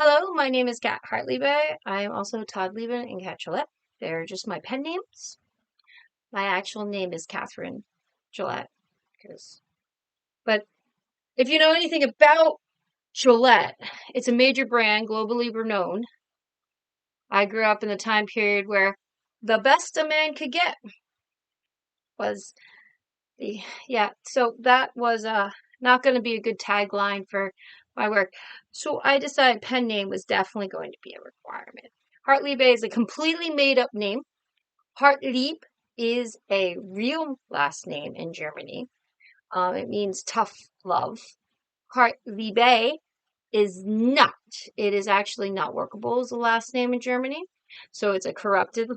Hello, my name is Kat Hartliebe. I am also Todd Lieben and Kat Gillette. They're just my pen names. My actual name is Catherine Gillette. But if you know anything about Gillette, it's a major brand, globally renowned. I grew up in the time period where the best a man could get was so that was not going to be a good tagline for my work. So I decided pen name was definitely going to be a requirement. Hartliebe is a completely made up name. Hartlieb is a real last name in Germany. It means tough love. Hartliebe is not. It is actually not workable as a last name in Germany. So it's corrupted.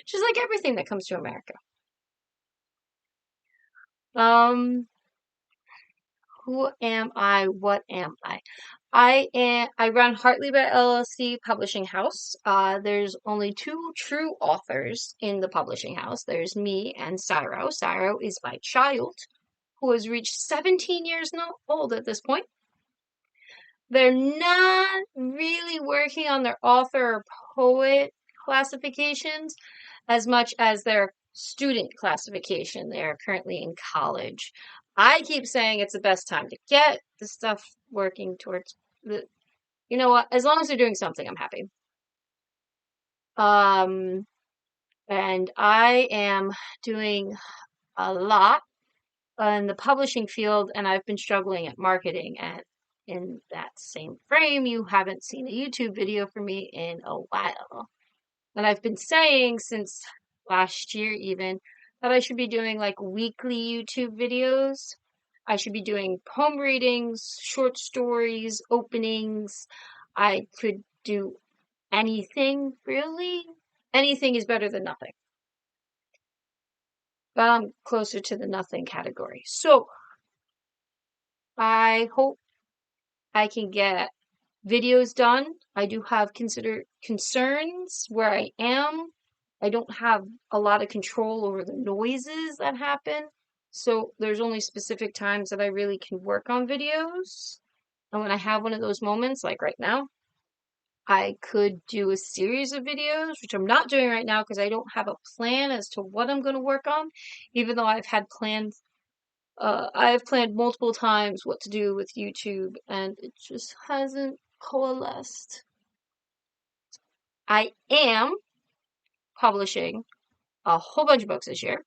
Just like everything that comes to America. Um, who am I? What am I? I run Hartliebe LLC publishing house. There's only two true authors in the publishing house. There's me and Cyro. Cyro is my child, who has reached 17 years old at this point. They're not really working on their author or poet classifications as much as their student classification. They are currently in college. I keep saying it's the best time to get the stuff working towards the, you know what, as long as they're doing something, I'm happy. Um, and I am doing a lot in the publishing field, and I've been struggling at marketing. And in that same frame, you haven't seen a YouTube video from me in a while. And I've been saying since last year even that I should be doing like weekly YouTube videos. I should be doing poem readings, short stories, openings. I could do anything, really. Anything is better than nothing. But I'm closer to the nothing category. So I hope I can get videos done. I do have concerns where I am. I don't have a lot of control over the noises that happen. So there's only specific times that I really can work on videos. And when I have one of those moments, like right now, I could do a series of videos, which I'm not doing right now because I don't have a plan as to what I'm going to work on, even though I've had plans. I've planned multiple times what to do with YouTube, and it just hasn't coalesced. I am publishing a whole bunch of books this year.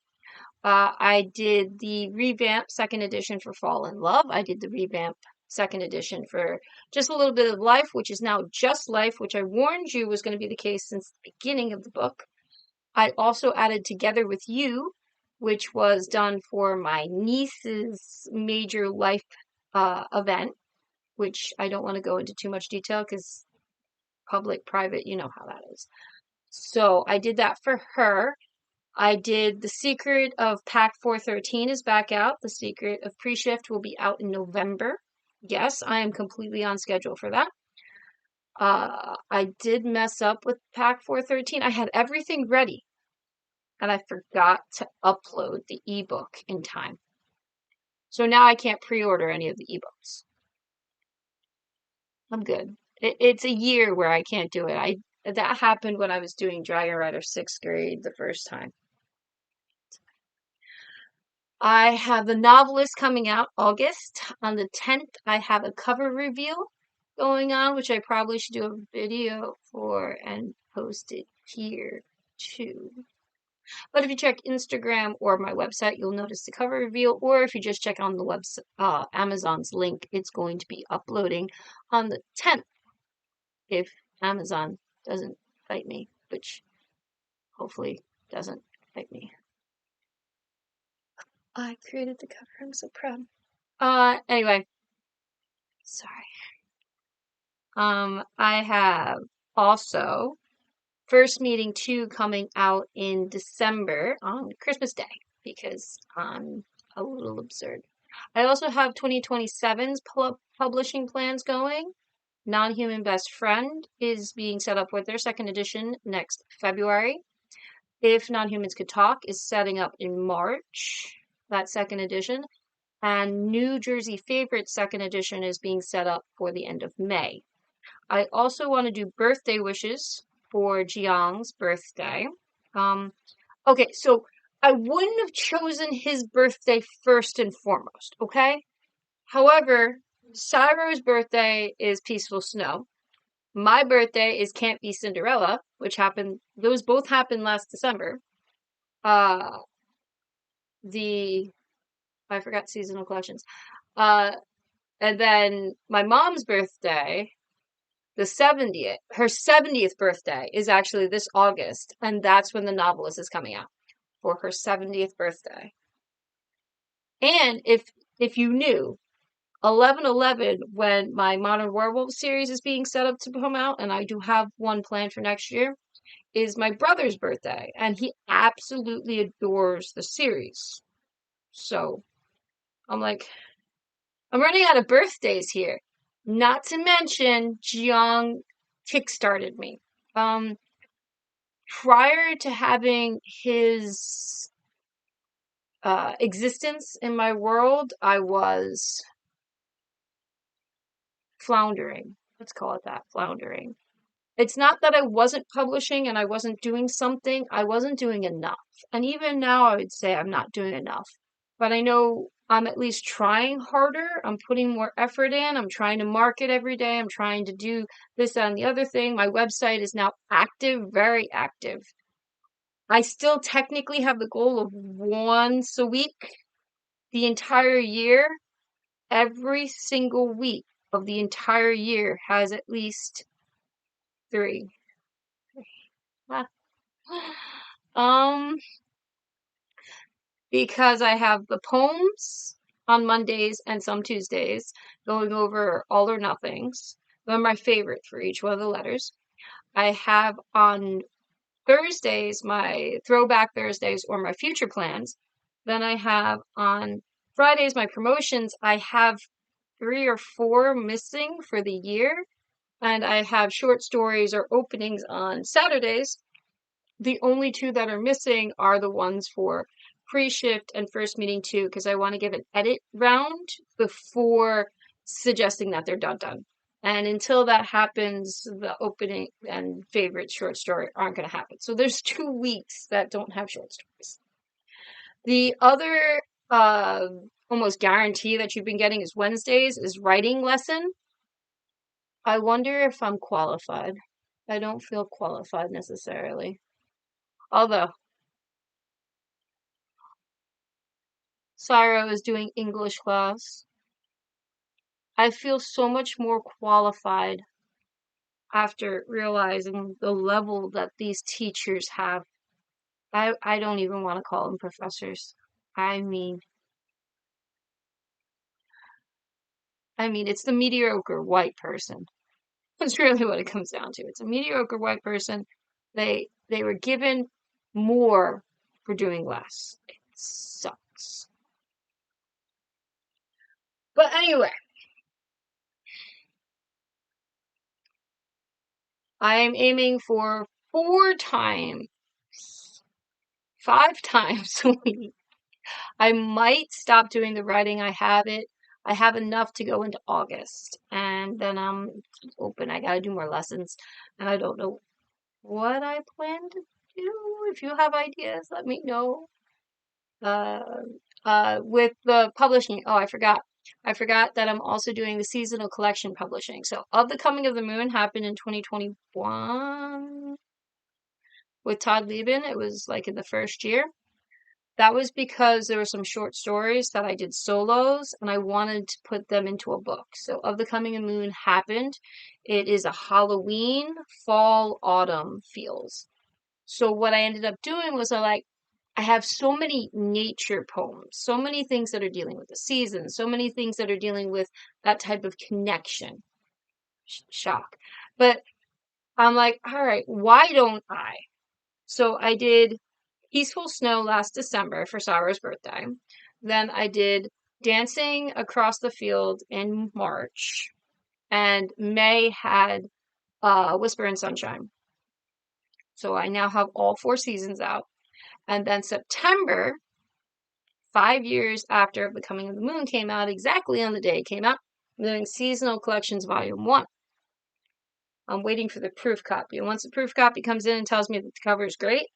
I did the revamp second edition for Fall in Love. I did the revamp second edition for Just a Little Bit of Life, which is now Just Life, which I warned you was going to be the case since the beginning of the book. I also added Together with You, which was done for my niece's major life event, which I don't want to go into too much detail because public, private, you know how that is. So I did that for her. I did The Secret of Pack 413 is back out. The Secret of Pre-Shift will be out in November. Yes, I am completely on schedule for that. I did mess up with Pack 413. I had everything ready, and I forgot to upload the ebook in time. So now I can't pre-order any of the ebooks. I'm good. It's a year where I can't do it. That happened when I was doing Dragon Rider 6th grade the first time. I have The Novelist coming out August. On the 10th, I have a cover reveal going on, which I probably should do a video for and post it here too. But if you check Instagram or my website, you'll notice the cover reveal. Or if you just check on the website, Amazon's link, it's going to be uploading on the 10th. If Amazon doesn't fight me, which hopefully doesn't fight me. I created the cover. I'm so proud. Anyway, sorry. I have also First Meeting 2 coming out in December on Christmas Day because I'm a little absurd. I also have 2027's publishing plans going. Non-Human Best Friend is being set up with their second edition next February. If Non-Humans Could Talk is setting up in March, that second edition. and New Jersey Favorite second edition is being set up for the end of May. I also want to do birthday wishes for Jiang's birthday. Um, okay, so I wouldn't have chosen his birthday first and foremost, okay? However, Cyro's birthday is Peaceful Snow. My birthday is Can't Be Cinderella, which happened, those both happened last December. Uh, the, I forgot seasonal collections. Uh, and then my mom's birthday, her 70th birthday is actually this August, and that's when The Novelist is coming out for her 70th birthday. And if you knew, 11/11, when my Modern Werewolf series is being set up to come out, and I do have one planned for next year, is my brother's birthday, and he absolutely adores the series. So I'm like, I'm running out of birthdays here. Not to mention, Jiang kickstarted me. Prior to having his existence in my world, I was floundering. Let's call it that, floundering. It's not that I wasn't publishing and I wasn't doing something, I wasn't doing enough. And even now, I would say I'm not doing enough. But I know I'm at least trying harder. I'm putting more effort in. I'm trying to market every day. I'm trying to do this and the other thing. My website is now active, very active. I still technically have the goal of once a week the entire year. Every single week of the entire year has at least three. Um, because I have the poems on Mondays and some Tuesdays, going over all or nothings. They're my favorite for each one of the letters. I have on Thursdays my throwback Thursdays or my future plans. Then I have on Fridays my promotions. I have 3 or 4 missing for the year. And I have short stories or openings on Saturdays. The only 2 that are missing are the ones for pre-shift and first meeting 2, because I want to give an edit round before suggesting that they're done. And until that happens, the opening and favorite short story aren't going to happen. So there's 2 weeks that don't have short stories. The other almost guarantee that you've been getting is Wednesdays is writing lesson. I wonder if I'm qualified. I don't feel qualified necessarily. Although Syra is doing English class, I feel so much more qualified after realizing the level that these teachers have. I don't even want to call them professors. I mean, it's the mediocre white person. That's really what it comes down to. It's a mediocre white person. They were given more for doing less. It sucks. But anyway, I am aiming for 4 times, 5 times a week. I might stop doing the writing. I have enough to go into August, and then I'm open. I gotta do more lessons, and I don't know what I plan to do. If you have ideas, let me know. Uh, with the publishing, oh, I forgot. I forgot that I'm also doing the seasonal collection publishing. So, Of the Coming of the Moon happened in 2021 with Todd Lieben. It was like in the first year. That was because there were some short stories that I did solos and I wanted to put them into a book. So Of the Coming of the Moon happened. It is a Halloween, fall, autumn feels. So what I ended up doing was I have so many nature poems, so many things that are dealing with the seasons, so many things that are dealing with that type of connection. Shock. But I'm like, all right, why don't I? So I did Peaceful Snow last December for Sarah's birthday. Then I did Dancing Across the Field in March. And May had Whisper and Sunshine. So I now have all 4 seasons out. And then September, 5 years after The Coming of the Moon came out, exactly on the day it came out. I'm doing Seasonal Collections Volume 1. I'm waiting for the proof copy. And once the proof copy comes in and tells me that the cover is great,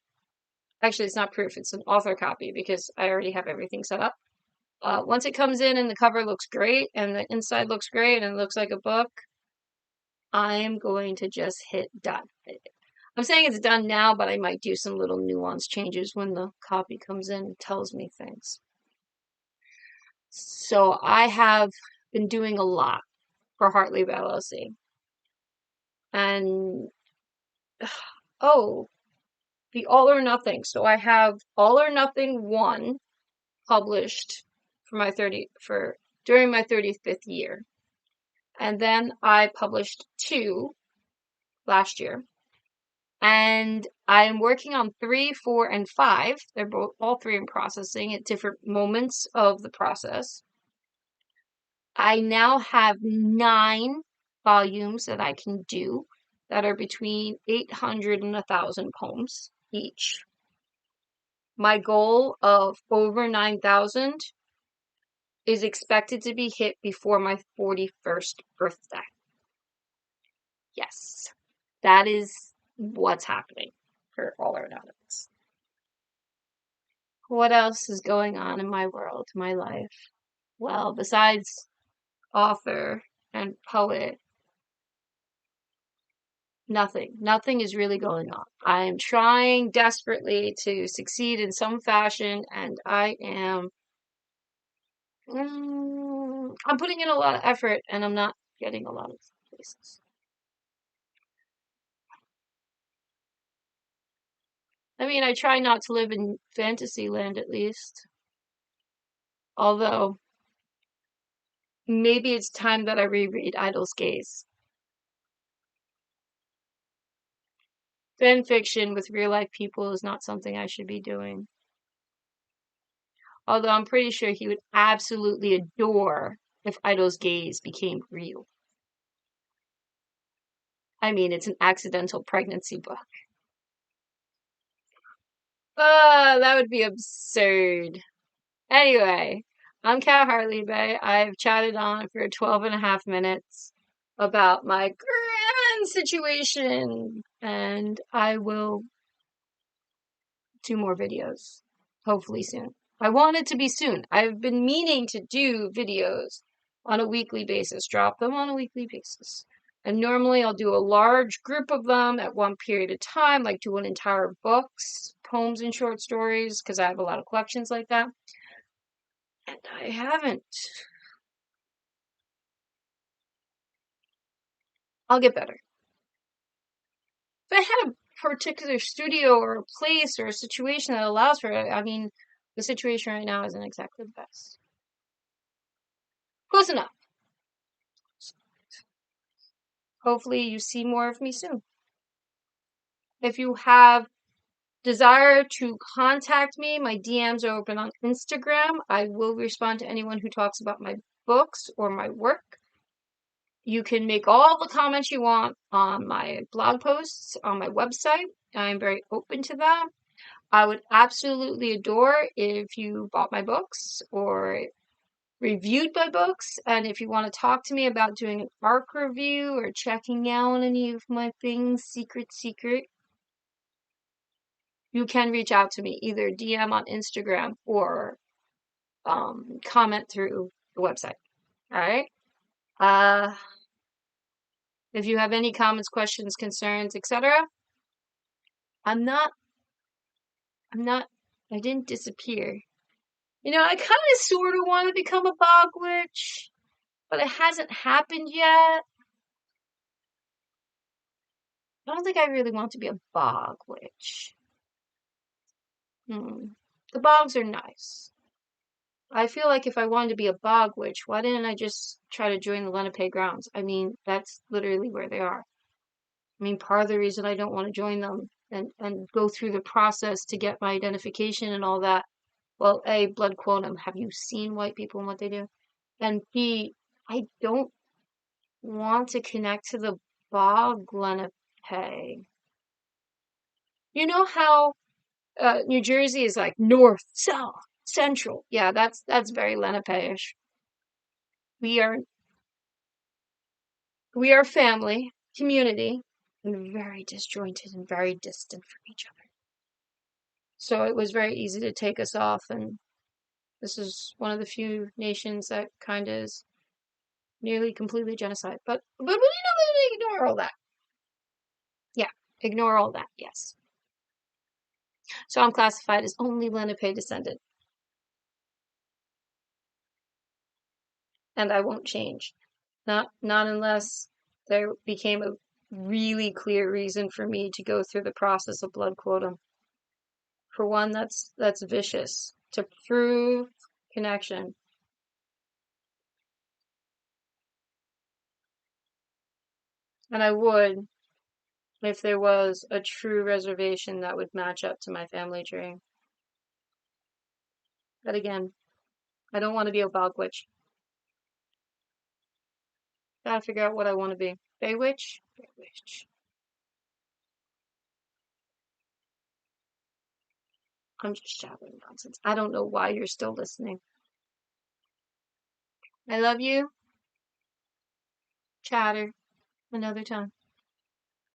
actually, it's not proof, it's an author copy because I already have everything set up. Once it comes in and the cover looks great and the inside looks great and it looks like a book, I am going to just hit done. I'm saying it's done now, but I might do some little nuance changes when the copy comes in and tells me things. So I have been doing a lot for Hartley LLC. And, oh, the All or Nothing. So I have All or Nothing 1 published during my 35th year. And then I published 2 last year. And I'm working on 3, 4, and 5. They're all 3 in processing at different moments of the process. I now have 9 volumes that I can do that are between 800 and 1,000 poems each. My goal of over 9,000 is expected to be hit before my 41st birthday. Yes, that is what's happening for All or Nothing. What else is going on in my world, my life? Well, besides author and poet, nothing. Nothing is really going on. I am trying desperately to succeed in some fashion, and I'm putting in a lot of effort, and I'm not getting a lot of places. I mean, I try not to live in fantasy land at least. Although, maybe it's time that I reread Idle's Gaze. Fan fiction with real life people is not something I should be doing. Although I'm pretty sure he would absolutely adore if Idle's Gaze became real. I mean, it's an accidental pregnancy book. That would be absurd. Anyway, I'm Kat Hartley Bay. I've chatted on for 12 and a half minutes about my grand situation, and I will do more videos, hopefully soon. I want it to be soon. I've been meaning to do videos on a weekly basis, drop them on a weekly basis. And normally I'll do a large group of them at one period of time, like do an entire books, poems and short stories, because I have a lot of collections like that. And I haven't. I'll get better. If I had a particular studio or a place or a situation that allows for it, I mean, the situation right now isn't exactly the best. Close enough. Hopefully you see more of me soon. If you have desire to contact me, my DMs are open on Instagram. I will respond to anyone who talks about my books or my work. You can make all the comments you want on my blog posts on my website. I'm very open to that. I would absolutely adore if you bought my books or reviewed my books, and if you want to talk to me about doing an ARC review or checking out any of my things, secret, you can reach out to me, either DM on Instagram or comment through the website. All right. If you have any comments, questions, concerns, etc., I didn't disappear. You know, I kind of sort of want to become a bog witch, but it hasn't happened yet. I don't think I really want to be a bog witch. The bogs are nice. I feel like if I wanted to be a bog witch, why didn't I just try to join the Lenape grounds? I mean, that's literally where they are. I mean, part of the reason I don't want to join them and go through the process to get my identification and all that. Well, A, blood quantum. Have you seen white people and what they do? And B, I don't want to connect to the bog Lenape. You know how New Jersey is like north, south, Central. Yeah, that's very Lenape-ish. We are we are family, community, and very disjointed and very distant from each other. So it was very easy to take us off, and this is one of the few nations that kind of is nearly completely genocide. But ignore all that. Yeah, ignore all that. Yes. So I'm classified as only Lenape descendant, and I won't change. Not unless there became a really clear reason for me to go through the process of blood quantum. For one, that's vicious. To prove connection. And I would if there was a true reservation that would match up to my family tree. But again, I don't want to be a bog witch. Gotta figure out what I want to be. Bay witch? Bay witch. I'm just shouting nonsense. I don't know why you're still listening. I love you. Chatter another time.